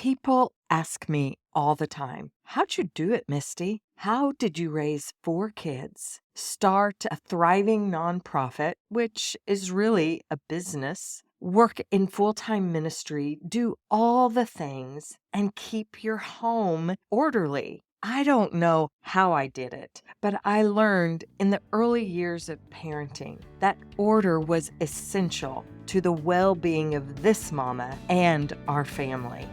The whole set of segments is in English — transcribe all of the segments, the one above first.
People ask me all the time, how'd you do it, Misty? How did you raise 4 kids, start a thriving nonprofit, which is really a business, work in full-time ministry, do all the things, and keep your home orderly? I don't know how I did it, but I learned in the early years of parenting that order was essential to the well-being of this mama and our family.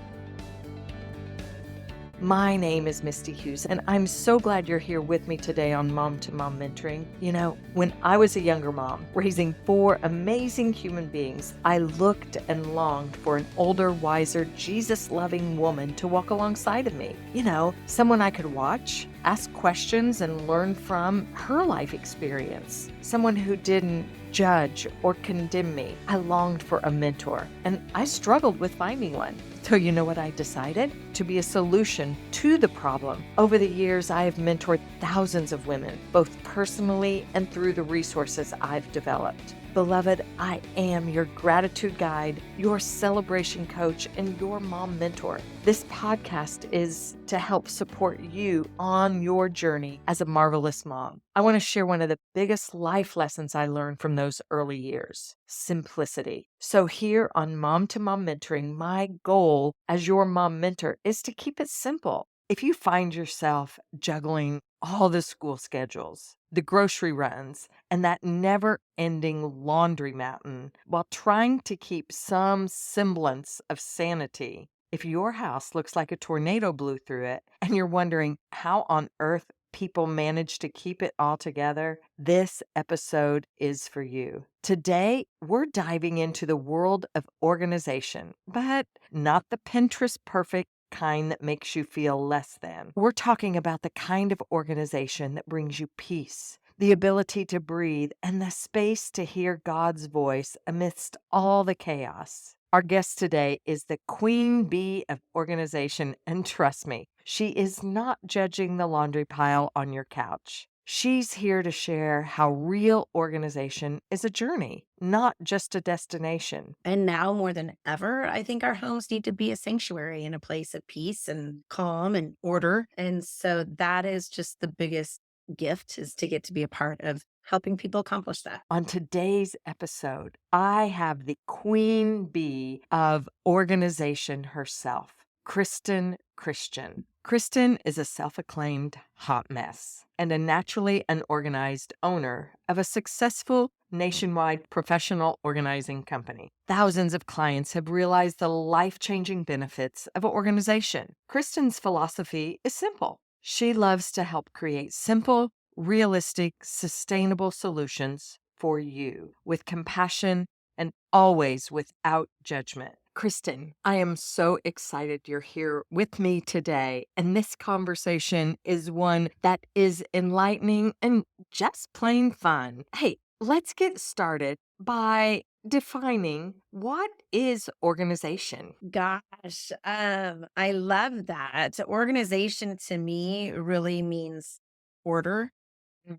My name is Misty Hughes, and I'm so glad you're here with me today on Mom to Mom Mentoring. You know, when I was a younger mom, raising 4 amazing human beings, I looked and longed for an older, wiser, Jesus-loving woman to walk alongside of me. You know, someone I could watch, ask questions, and learn from her life experience. Someone who didn't judge or condemn me. I longed for a mentor, and I struggled with finding one. So you know what I decided? To be a solution to the problem. Over the years, I have mentored thousands of women, both personally and through the resources I've developed. Beloved, I am your gratitude guide, your celebration coach, and your mom mentor. This podcast is to help support you on your journey as a marvelous mom. I want to share one of the biggest life lessons I learned from those early years: simplicity. So here on Mom to Mom Mentoring, my goal as your mom mentor is to keep it simple. If you find yourself juggling all the school schedules, the grocery runs, and that never-ending laundry mountain while trying to keep some semblance of sanity, if your house looks like a tornado blew through it and you're wondering how on earth people manage to keep it all together, this episode is for you. Today, we're diving into the world of organization, but not the Pinterest perfect kind that makes you feel less than. We're talking about the kind of organization that brings you peace, the ability to breathe, and the space to hear God's voice amidst all the chaos. Our guest today is the queen bee of organization, and trust me, she is not judging the laundry pile on your couch. She's here to share how real organization is a journey, not just a destination. And now more than ever, I think our homes need to be a sanctuary and a place of peace and calm and order. And so that is just the biggest gift, is to get to be a part of helping people accomplish that. On today's episode, I have the queen bee of organization herself, Kristen. Kristen is a self-acclaimed hot mess and a naturally unorganized owner of a successful nationwide professional organizing company. Thousands of clients have realized the life-changing benefits of organization. Kristen's philosophy is simple. She loves to help create simple, realistic, sustainable solutions for you with compassion and always without judgment. Kristen, I am so excited you're here with me today. And this conversation is one that is enlightening and just plain fun. Hey, let's get started by defining what is organization. Gosh, I love that. Organization to me really means order.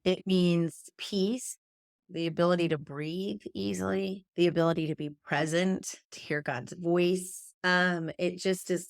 It means peace, the ability to breathe easily, the ability to be present, to hear God's voice. It just is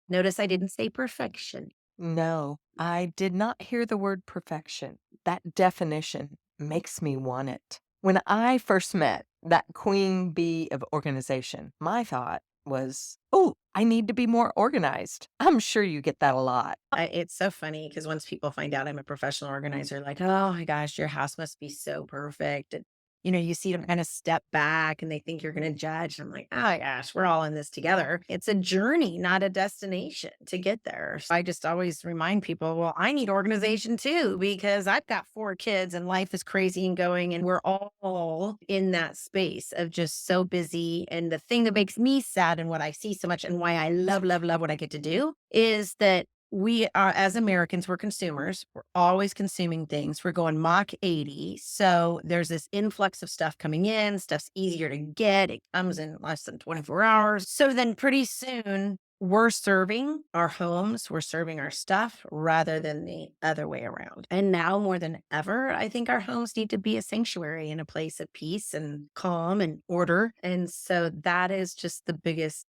Notice I didn't say perfection. No, I did not hear the word perfection. That definition makes me want it. When I first met that queen bee of organization, my thought was, oh, I need to be more organized. I'm sure you get that a lot. It's so funny because once people find out I'm a professional organizer, like, oh my gosh, your house must be so perfect. And, you see them kind of step back and they think you're going to judge. I'm like, oh my gosh, we're all in this together. It's a journey, not a destination to get there. So I just always remind people, well, I need organization too, because I've got 4 kids and life is crazy and going, and we're all in that space of just so busy. And the thing that makes me sad and what I see so much and why I love, love, love what I get to do is that we are, as Americans, we're consumers. We're always consuming things. We're going Mach 80. So there's this influx of stuff coming in. Stuff's easier to get. It comes in less than 24 hours. So then pretty soon we're serving our homes, we're serving our stuff rather than the other way around. And now more than ever, I think our homes need to be a sanctuary and a place of peace and calm and order. And so that is just the biggest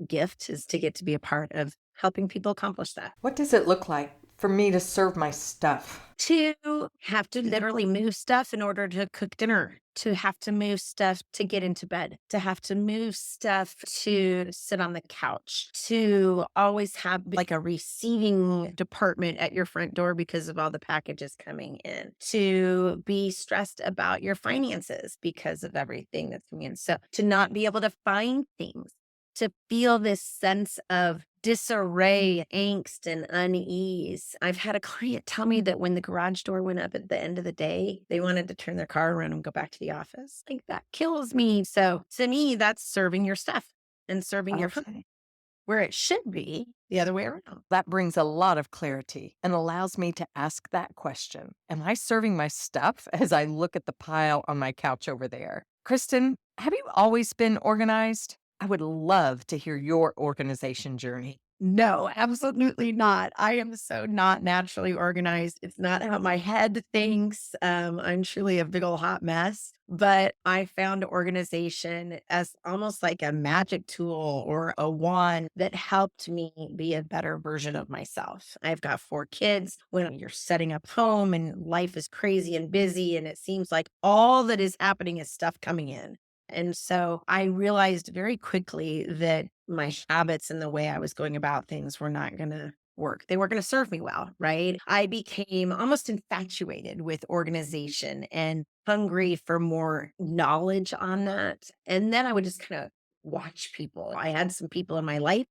gift is to get to be a part of helping people accomplish that. What does it look like for me to serve my stuff? To have to literally move stuff in order to cook dinner, to have to move stuff to get into bed, to have to move stuff to sit on the couch, to always have like a receiving department at your front door because of all the packages coming in, to be stressed about your finances because of everything that's coming in. So to not be able to find things, to feel this sense of disarray, angst, and unease. I've had a client tell me that when the garage door went up at the end of the day, they wanted to turn their car around and go back to the office. Like that kills me. So to me, that's serving your stuff and serving your home Okay. where it should be the other way around. That brings a lot of clarity and allows me to ask that question. Am I serving my stuff as I look at the pile on my couch over there? Kristen, have you always been organized? I would love to hear your organization journey. No, absolutely not. I am so not naturally organized. It's not how my head thinks. I'm truly a big old hot mess. But I found organization as almost like a magic tool or a wand that helped me be a better version of myself. I've got 4 kids. When you're setting up home and life is crazy and busy, and it seems like all that is happening is stuff coming in. And so I realized very quickly that my habits and the way I was going about things were not going to work. They weren't going to serve me well, right? I became almost infatuated with organization and hungry for more knowledge on that. And then I would just kind of watch people. I had some people in my life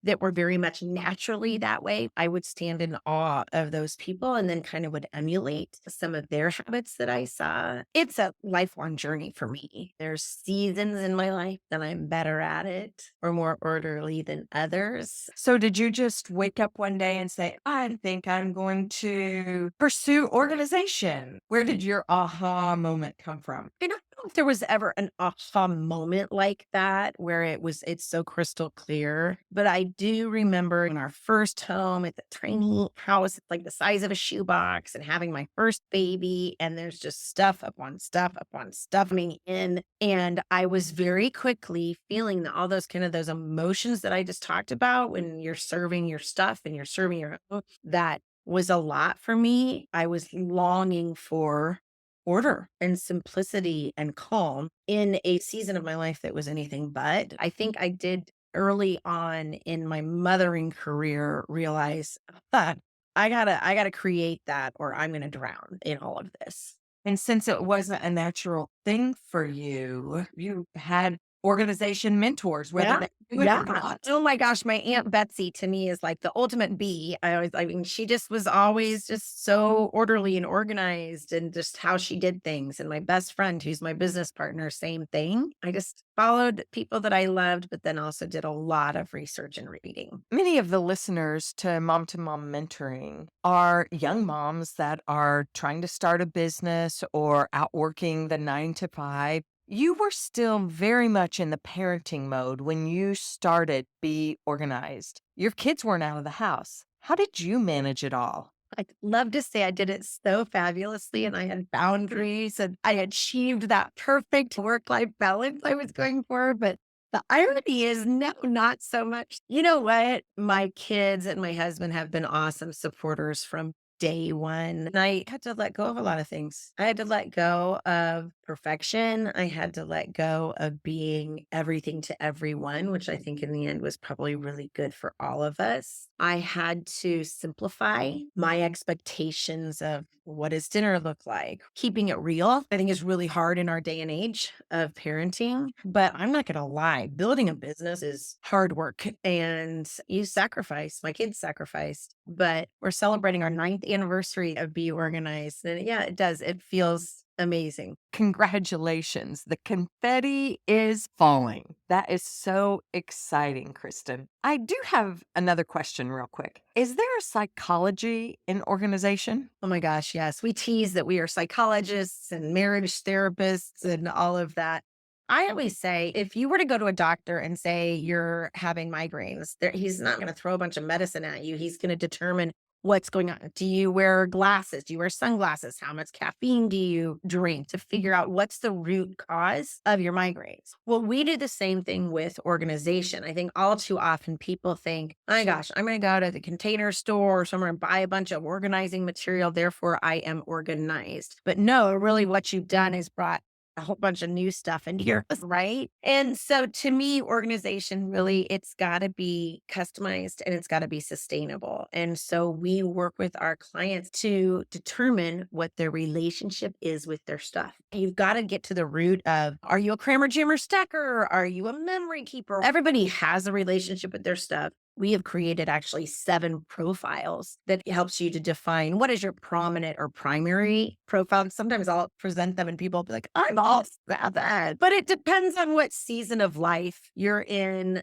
that were very much naturally that way. I would stand in awe of those people and then kind of would emulate some of their habits that I saw. It's a lifelong journey for me. There's seasons in my life that I'm better at it or more orderly than others. So, did you just wake up one day and say, I think I'm going to pursue organization? Where did your aha moment come from? I don't know if there was ever an aha moment like that where it's so crystal clear, but I do remember in our first home at the tiny house, it's like the size of a shoebox and having my first baby, and there's just stuff upon stuff upon stuff coming in. And I was very quickly feeling all those kind of those emotions that I just talked about when you're serving your stuff and you're serving your own. That was a lot for me. I was longing for order and simplicity and calm in a season of my life that was anything but. I think I did early on in my mothering career realize that I gotta create that or I'm gonna drown in all of this. And since it wasn't a natural thing for you, you had organization mentors, whether Yeah. they knew it or Yeah. not. Oh my gosh, my Aunt Betsy to me is like the ultimate bee. I mean, she just was always just so orderly and organized and just how she did things. And my best friend, who's my business partner, same thing. I just followed people that I loved, but then also did a lot of research and reading. Many of the listeners to Mom Mentoring are young moms that are trying to start a business or out working the 9 to 5. You were still very much in the parenting mode when you started Be Organized. Your kids weren't out of the house. How did you manage it all? I'd love to say I did it so fabulously and I had boundaries and I achieved that perfect work life balance I was going for. But the irony is, no, not so much. You know what? My kids and my husband have been awesome supporters from day one. And I had to let go of a lot of things. I had to let go of perfection. I had to let go of being everything to everyone, which I think in the end was probably really good for all of us. I had to simplify my expectations of what does dinner look like? Keeping it real, I think is really hard in our day and age of parenting. But I'm not going to lie, building a business is hard work and you sacrifice. My kids sacrificed, but we're celebrating our 9th anniversary of Be Organized. And yeah, it does. It feels amazing. Congratulations. The confetti is falling. That is so exciting, Kristen. I do have another question, real quick. Is there a psychology in organization? Oh my gosh, yes. We tease that we are psychologists and marriage therapists and all of that. I always say if you were to go to a doctor and say you're having migraines, he's not going to throw a bunch of medicine at you. He's going to determine what's going on. Do you wear glasses? Do you wear sunglasses? How much caffeine do you drink to figure out what's the root cause of your migraines? Well, we do the same thing with organization. I think all too often people think, oh my gosh, I'm going to go to the Container Store or somewhere and buy a bunch of organizing material. Therefore, I am organized. But no, really what you've done is brought a whole bunch of new stuff into yours, right? And so to me, organization really, it's got to be customized and it's got to be sustainable. And so we work with our clients to determine what their relationship is with their stuff. You've got to get to the root of, are you a crammer, jammer, stacker? Are you a memory keeper? Everybody has a relationship with their stuff. We have created actually 7 profiles that helps you to define what is your prominent or primary profile. Sometimes I'll present them and people will be like, I'm all about that. But it depends on what season of life you're in.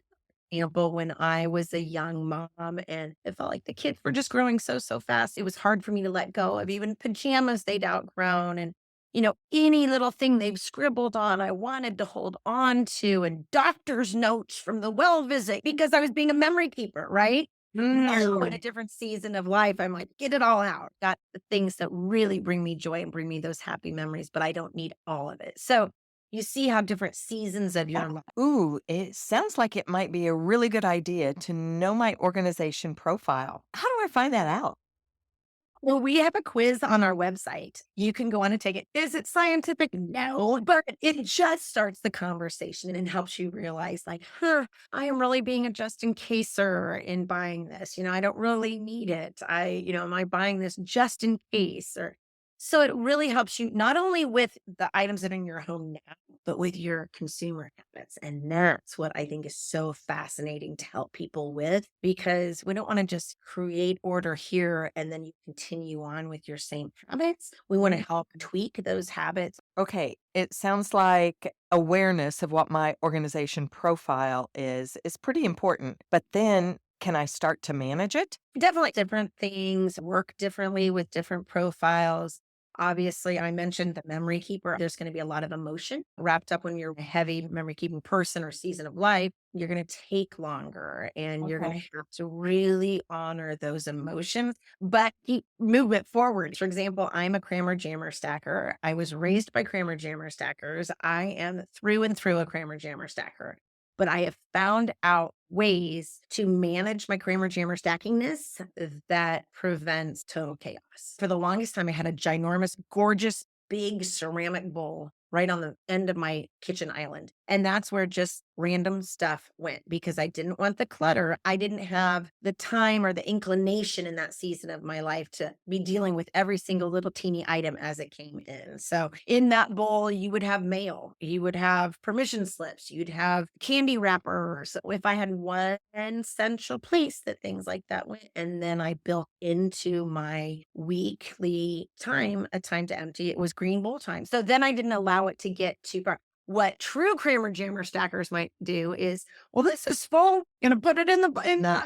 Example, when I was a young mom and it felt like the kids were just growing so fast, it was hard for me to let go of even pajamas they'd outgrown. And any little thing they've scribbled on, I wanted to hold on to, and doctor's notes from the well visit because I was being a memory keeper, right? Now, in a different season of life, I'm like, get it all out. Got the things that really bring me joy and bring me those happy memories, but I don't need all of it. So you see how different seasons of your life. Ooh, it sounds like it might be a really good idea to know my organization profile. How do I find that out? Well, we have a quiz on our website. You can go on and take it. Is it scientific? No, but it just starts the conversation and helps you realize, like, I am really being a just in caser in buying this. I don't really need it. Am I buying this just in case? Or so it really helps you not only with the items that are in your home now, but with your consumer habits. And that's what I think is so fascinating to help people with because we don't want to just create order here and then you continue on with your same habits. We want to help tweak those habits. Okay, it sounds like awareness of what my organization profile is pretty important. But then can I start to manage it? Definitely different things work differently with different profiles. Obviously, I mentioned the memory keeper. There's going to be a lot of emotion wrapped up when you're a heavy memory keeping person or season of life. You're going to take longer and you're going Okay. to have to really honor those emotions, but keep movement forward. For example, I'm a crammer jammer stacker. I was raised by crammer jammer stackers. I am through and through a crammer jammer stacker, but I have found out ways to manage my Kramer Jammer stackiness that prevents total chaos. For the longest time, I had a ginormous, gorgeous, big ceramic bowl right on the end of my kitchen island. And that's where just random stuff went because I didn't want the clutter. I didn't have the time or the inclination in that season of my life to be dealing with every single little teeny item as it came in. So in that bowl, you would have mail, you would have permission slips, you'd have candy wrappers. So if I had one central place that things like that went, and then I built into my weekly time a time to empty, it was green bowl time. So then I didn't allow it to get too far. What true Kramer Jammer stackers might do is, well, this is full. Gonna put it in the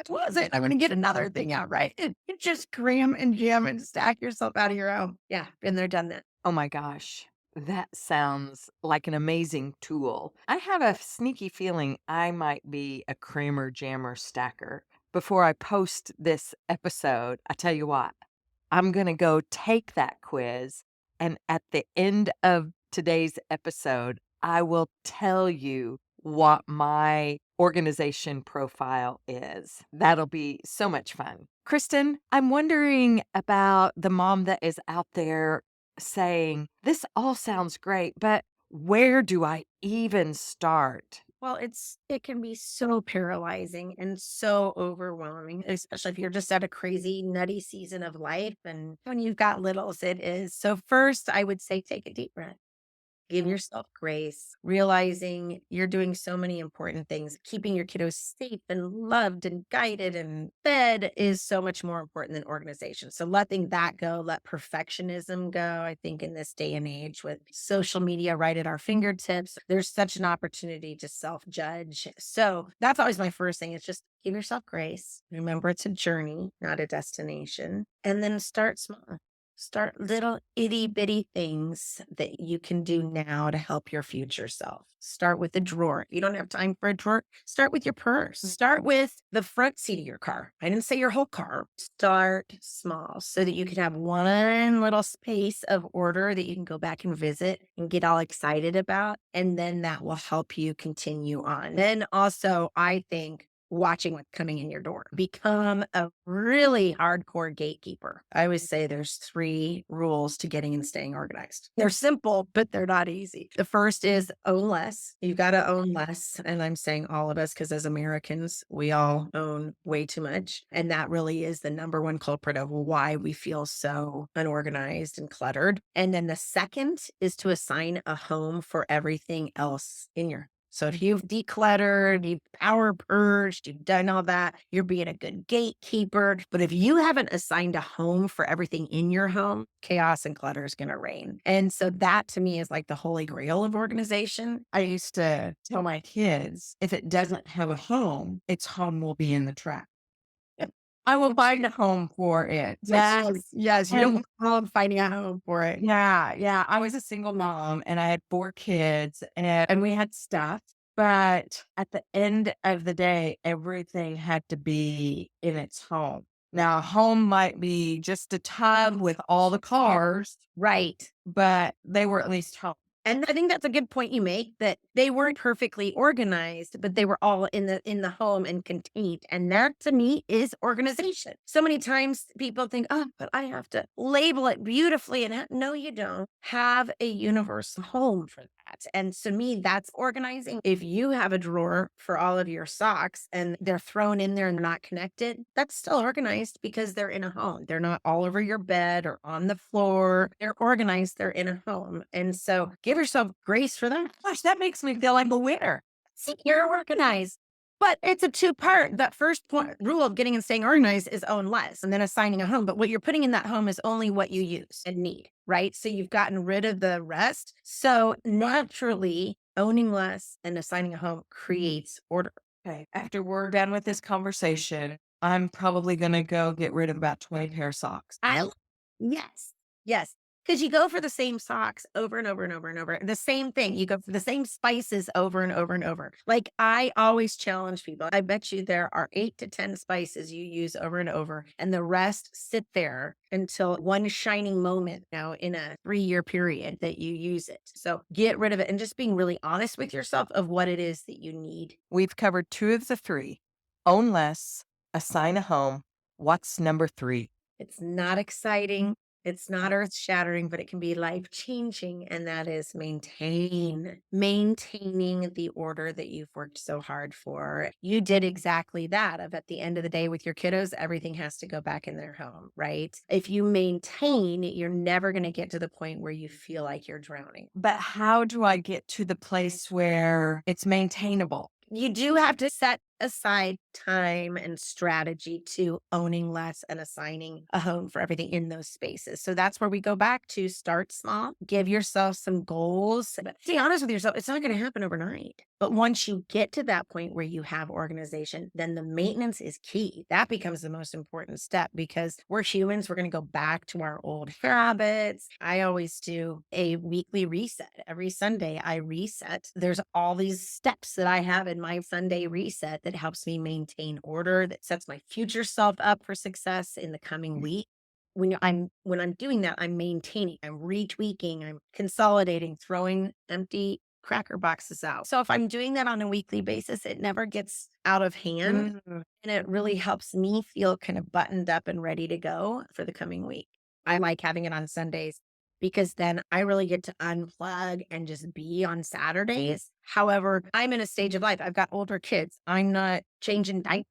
closet. I'm gonna get another thing out, right? You just cram and jam and stack yourself out of your own. Yeah, been there, done that. Oh my gosh, that sounds like an amazing tool. I have a sneaky feeling I might be a Kramer Jammer stacker. Before I post this episode, I tell you what, I'm going to go take that quiz. And at the end of today's episode, I will tell you what my organization profile is. That'll be so much fun. Kristen, I'm wondering about the mom that is out there saying, this all sounds great, but where do I even start? Well, it can be so paralyzing and so overwhelming, especially if you're just at a crazy nutty season of life. And when you've got littles, it is. So first, I would say take a deep breath. Give yourself grace, realizing you're doing so many important things. Keeping your kiddos safe and loved and guided and fed is so much more important than organization. So letting that go, let perfectionism go. I think in this day and age with social media right at our fingertips, there's such an opportunity to self judge. So that's always my first thing is just give yourself grace. Remember, it's a journey, not a destination. And then start small. Start little itty bitty things that you can do now to help your future self. Start with a drawer. If you don't have time for a drawer, start with your purse. Start with the front seat of your car. I didn't say your whole car. Start small so that you can have one little space of order that you can go back and visit and get all excited about. And then that will help you continue on. Then also, I think watching what's coming in your door. Become a really hardcore gatekeeper. I always say there's 3 rules to getting and staying organized. They're simple, but they're not easy. The first is own less. You got to own less. And I'm saying all of us, because as Americans, we all own way too much. And that really is the number one culprit of why we feel so unorganized and cluttered. And then the second is to assign a home for everything else in your. So if you've decluttered, you've power purged, you've done all that, you're being a good gatekeeper. But if you haven't assigned a home for everything in your home, chaos and clutter is going to reign. And so that to me is like the holy grail of organization. I used to tell my kids, if it doesn't have a home, its home will be in the trash. Yep. I will find a home for it. Yes. You don't And want problem finding a home for it. yeah. I was a single mom and I had 4 kids and we had stuff. But at the end of the day, everything had to be in its home. Now, a home might be just a tub with all the cars, Right. but they were at least home. And I think that's a good point you make, that they weren't perfectly organized, but they were all in the home and contained. And that to me is organization. So many times people think, oh, but I have to label it beautifully. And no, you don't. Have a universal home for that. And to me, that's organizing. If you have a drawer for all of your socks and they're thrown in there and not connected, that's still organized because they're in a home. They're not all over your bed or on the floor. They're organized. They're in a home. And so give yourself grace for that. Gosh, that makes me feel like a winner. See, you're organized. But it's a 2-part. That first point, rule of getting and staying organized is own less and then assigning a home. But what you're putting in that home is only what you use and need, right? So you've gotten rid of the rest. So naturally, owning less and assigning a home creates order. Okay. After we're done with this conversation, I'm probably going to go get rid of about 20 pair of socks. Yes. Yes. Because you go for the same socks over and over and over and over. The same thing. You go for the same spices over and over and over. Like I always challenge people. I bet you there are 8 to 10 spices you use over and over, and the rest sit there until one shining moment now in a 3-year period that you use it. So get rid of it and just being really honest with yourself of what it is that you need. We've covered 2 of the 3. Own less, assign a home. What's number 3? It's not exciting. It's not earth shattering, but it can be life changing. And that is maintaining the order that you've worked so hard for. You did exactly that. Of at the end of the day with your kiddos, everything has to go back in their home, right? If you maintain, you're never going to get to the point where you feel like you're drowning. But how do I get to the place where it's maintainable? You do have to set aside time and strategy to owning less and assigning a home for everything in those spaces. So that's where we go back to start small, give yourself some goals. But be honest with yourself, it's not going to happen overnight. But once you get to that point where you have organization, then the maintenance is key. That becomes the most important step because we're humans. We're going to go back to our old habits. I always do a weekly reset. Every Sunday, I reset. There's all these steps that I have in my Sunday reset that helps me maintain order, that sets my future self up for success in the coming week. When I'm doing that, I'm maintaining, I'm retweaking, I'm consolidating, throwing empty cracker boxes out. So if I'm doing that on a weekly basis, it never gets out of hand. And it really helps me feel kind of buttoned up and ready to go for the coming week. I like having it on Sundays because then I really get to unplug and just be on Saturdays. However, I'm in a stage of life. I've got older kids. I'm not changing diapers.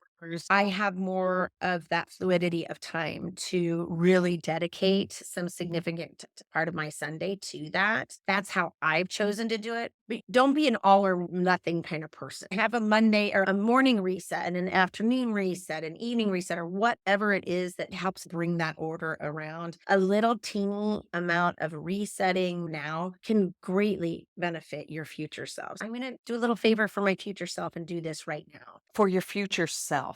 I have more of that fluidity of time to really dedicate some significant part of my Sunday to that. That's how I've chosen to do it. But don't be an all or nothing kind of person. Have a Monday or a morning reset and an afternoon reset, an evening reset, or whatever it is that helps bring that order around. A little teeny amount of resetting now can greatly benefit your future selves. I'm going to do a little favor for my future self and do this right now. For your future self.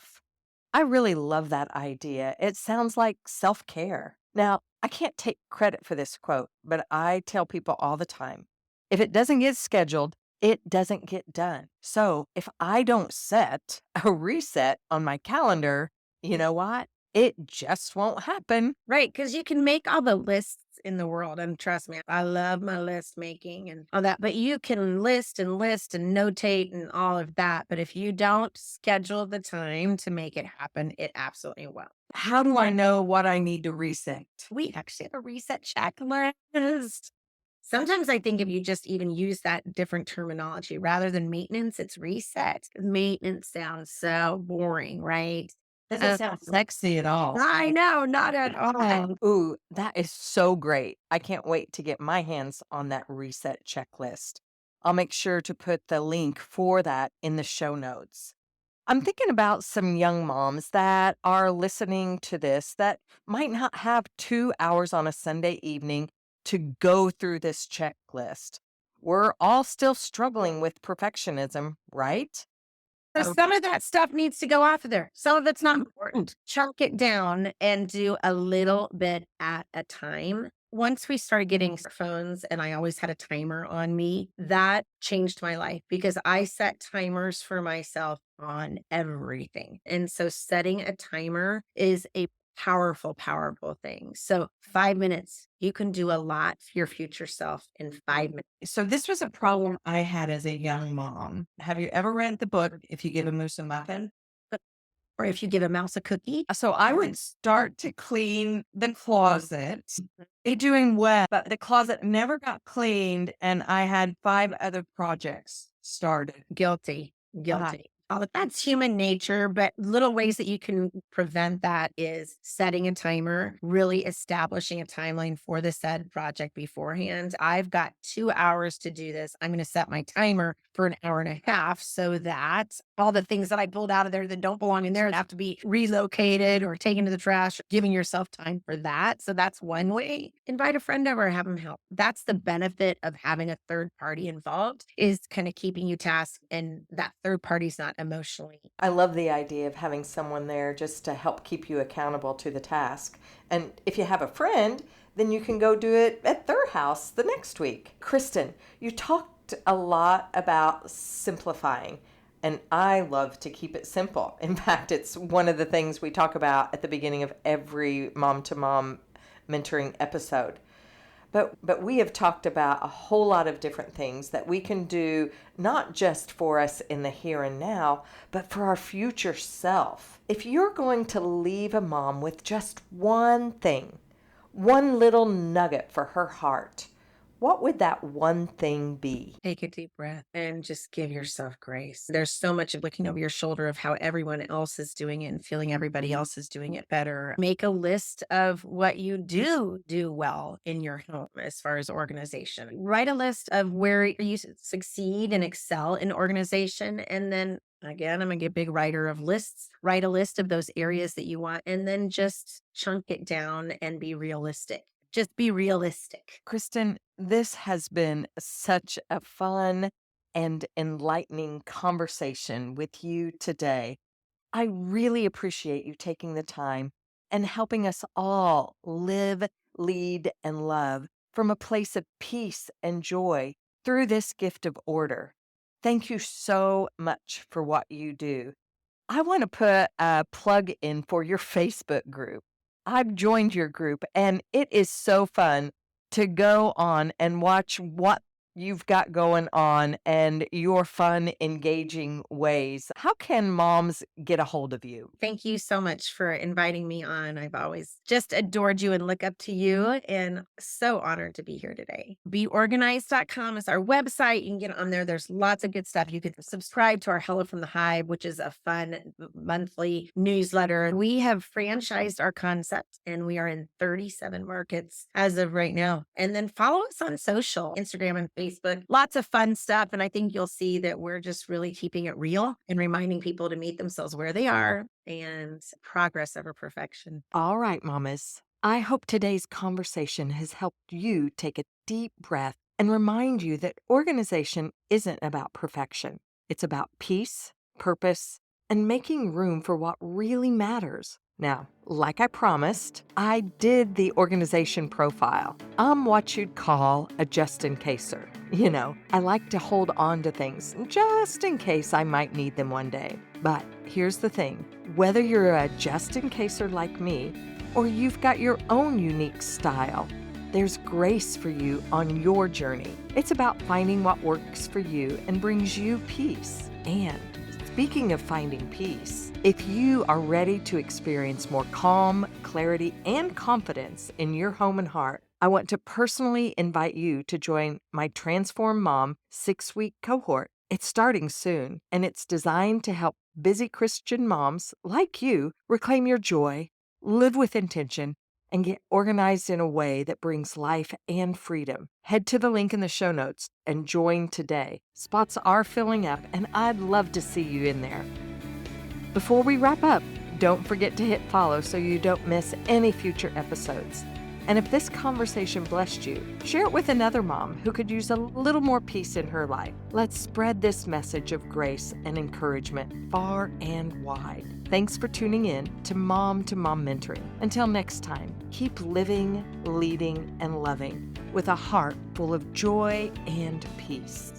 I really love that idea. It sounds like self-care. Now, I can't take credit for this quote, but I tell people all the time, if it doesn't get scheduled, it doesn't get done. So if I don't set a reset on my calendar, you know what? It just won't happen. Right, because you can make all the lists in the world, and trust me, I love my list making and all that, but you can list and notate and all of that, but if you don't schedule the time to make it happen, it absolutely will. How do I know what I need to reset? We actually have a reset checklist. Sometimes I think if you just even use that different terminology rather than maintenance, it's reset. Maintenance sounds so boring, right? Doesn't sound sexy at all. I know, not at all. Ooh, that is so great. I can't wait to get my hands on that reset checklist. I'll make sure to put the link for that in the show notes. I'm thinking about some young moms that are listening to this that might not have 2 hours on a Sunday evening to go through this checklist. We're all still struggling with perfectionism, right? So some of that stuff needs to go off of there. Some of it's not important. Chunk it down and do a little bit at a time. Once we started getting phones and I always had a timer on me, that changed my life because I set timers for myself on everything. And so setting a timer is a powerful, powerful thing. So 5 minutes, you can do a lot for your future self in 5 minutes. So this was a problem I had as a young mom. Have you ever read the book If You Give a Moose a Muffin? Or if you give a mouse a cookie. So I would start to clean the closet, doing well, but the closet never got cleaned, and I had 5 other projects started. Guilty. Guilty. Oh, that's human nature, but little ways that you can prevent that is setting a timer, really establishing a timeline for the said project beforehand. I've got 2 hours to do this. I'm going to set my timer for an hour and a half so that all the things that I pulled out of there that don't belong in there have to be relocated or taken to the trash, giving yourself time for that. So that's one way. Invite a friend over, have them help. That's the benefit of having a third party involved is kind of keeping you tasked and that third party's not emotionally. I love the idea of having someone there just to help keep you accountable to the task. And if you have a friend, then you can go do it at their house the next week. Kristen, you talked a lot about simplifying, and I love to keep it simple. In fact, it's one of the things we talk about at the beginning of every mom to mom mentoring episode. But we have talked about a whole lot of different things that we can do, not just for us in the here and now, but for our future self. If you're going to leave a mom with just one thing, one little nugget for her heart, what would that one thing be? Take a deep breath and just give yourself grace. There's so much of looking over your shoulder of how everyone else is doing it and feeling everybody else is doing it better. Make a list of what you do well in your home as far as organization. Write a list of where you succeed and excel in organization. And then again, I'm going to be a big writer of lists. Write a list of those areas that you want and then just chunk it down and be realistic. Just be realistic. Kristen, this has been such a fun and enlightening conversation with you today. I really appreciate you taking the time and helping us all live, lead, and love from a place of peace and joy through this gift of order. Thank you so much for what you do. I want to put a plug in for your Facebook group. I've joined your group, and it is so fun to go on and watch what you've got going on and your fun, engaging ways. How can moms get a hold of you? Thank you so much for inviting me on. I've always just adored you and look up to you and so honored to be here today. Beorganized.com is our website. You can get on there. There's lots of good stuff. You can subscribe to our Hello from the Hive, which is a fun monthly newsletter. We have franchised our concept and we are in 37 markets as of right now. And then follow us on social, Instagram and Facebook. Lots of fun stuff. And I think you'll see that we're just really keeping it real and reminding people to meet themselves where they are and progress over perfection. All right, mamas. I hope today's conversation has helped you take a deep breath and remind you that organization isn't about perfection. It's about peace, purpose, and making room for what really matters. Now, like I promised, I did the organization profile. I'm what you'd call a just-in-caser. I like to hold on to things just in case I might need them one day. But here's the thing, whether you're a just-in-caser like me or you've got your own unique style, there's grace for you on your journey. It's about finding what works for you and brings you peace. And speaking of finding peace, if you are ready to experience more calm, clarity, and confidence in your home and heart, I want to personally invite you to join my Transform Mom 6-week cohort. It's starting soon, and it's designed to help busy Christian moms like you reclaim your joy, live with intention, and get organized in a way that brings life and freedom. Head to the link in the show notes and join today. Spots are filling up, and I'd love to see you in there. Before we wrap up, don't forget to hit follow so you don't miss any future episodes. And if this conversation blessed you, share it with another mom who could use a little more peace in her life. Let's spread this message of grace and encouragement far and wide. Thanks for tuning in to Mom Mentoring. Until next time, keep living, leading, and loving with a heart full of joy and peace.